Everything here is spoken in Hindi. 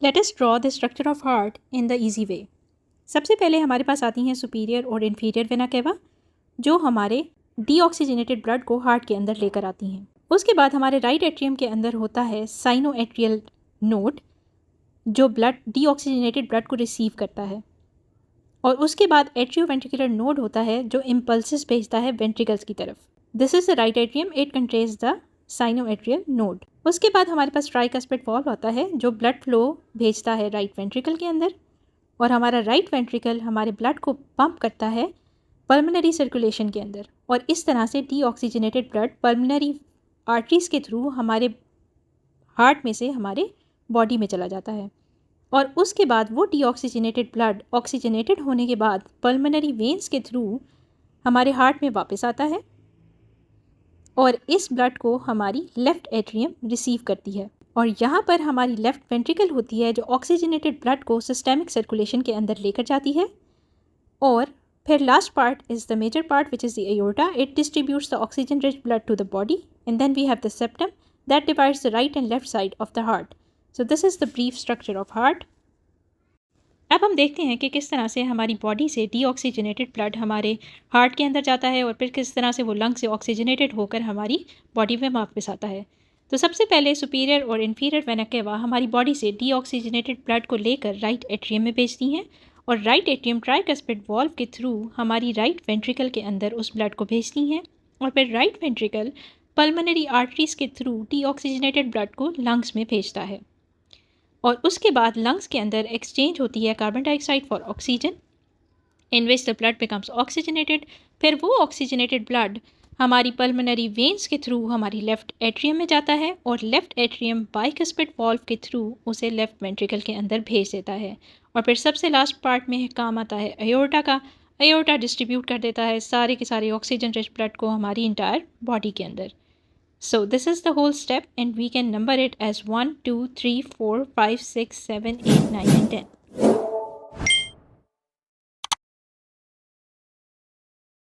Let us draw the structure of heart in the easy way. सबसे पहले हमारे पास आती हैं सुपीरियर और इन्फीरियर वेना केवा, जो हमारे डीऑक्सीजनेटेड ब्लड को हार्ट के अंदर लेकर आती हैं। उसके बाद हमारे राइट एट्रियम के अंदर होता है साइनो एट्रियल नोड, जो ब्लड डीऑक्सीजनेटेड ब्लड को रिसीव करता है। और उसके बाद एट्रियोवेंट्रिकुलर नोड होता है जो इम्पल्सेस भेजता है वेंट्रिकल्स की तरफ। This is the right atrium, it contains the cyano atrial node. उसके बाद हमारे पास ट्राइकस्पिड वॉल्व होता है जो ब्लड फ्लो भेजता है राइट वेंट्रिकल के अंदर, और हमारा राइट वेंट्रिकल हमारे ब्लड को पंप करता है पल्मोनरी सर्कुलेशन के अंदर, और इस तरह से डीऑक्सीजनेटेड ब्लड पल्मोनरी आर्टरीज के थ्रू हमारे हार्ट में से हमारे बॉडी में चला जाता है। और उसके बाद वो डीऑक्सीजनेटेड ब्लड ऑक्सीजनेटेड होने के बाद पल्मोनरी वेन्स के थ्रू हमारे हार्ट में वापस आता है, और इस ब्लड को हमारी लेफ़्ट एट्रियम रिसीव करती है। और यहाँ पर हमारी लेफ़्ट वेंट्रिकल होती है जो ऑक्सीजनेटेड ब्लड को सिस्टेमिक सर्कुलेशन के अंदर लेकर जाती है। और फिर last part is the major part which is the aorta. It distributes the oxygen rich blood to the body, and then we have the septum that divides the right and left side of the heart. So this is the brief structure of heart. अब हम देखते हैं कि किस तरह से हमारी बॉडी से डीऑक्सीजनेटेड ब्लड हमारे हार्ट के अंदर जाता है, और फिर किस तरह से वो लंग से ऑक्सीजनेटेड होकर हमारी बॉडी में वापस आता है। तो सबसे पहले सुपीरियर और इन्फीरियर वेना केवा हमारी बॉडी से डीऑक्सीजनेटेड ब्लड को लेकर राइट एट्रियम में भेजती हैं, और राइट एट्रियम ट्राइकस्पिड वॉल्व के थ्रू हमारी राइट वेंट्रिकल के अंदर उस ब्लड को भेजती हैं, और फिर राइट वेंट्रिकल पल्मोनरी आर्टरीज के थ्रू डीऑक्सीजनेटेड ब्लड को लंग्स में भेजता है। और उसके बाद लंग्स के अंदर एक्सचेंज होती है carbon dioxide for oxygen, in which the blood becomes oxygenated. फिर वो ऑक्सीजनेटेड ब्लड हमारी पल्मोनरी वेन्स के थ्रू हमारी लेफ़्ट एट्रियम में जाता है, और लेफ़्ट एट्रियम बाइकस्पिड वॉल्व के थ्रू उसे लेफ़्ट वेंट्रिकल के अंदर भेज देता है। और फिर सबसे लास्ट पार्ट में काम आता है एयोर्टा का। एयोर्टा डिस्ट्रीब्यूट कर देता है सारे के सारे ऑक्सीजन रिच ब्लड को हमारी इंटायर बॉडी के अंदर। So this is the whole step, and we can number it as 1, 2, 3, 4, 5, 6, 7, 8, 9 and 10.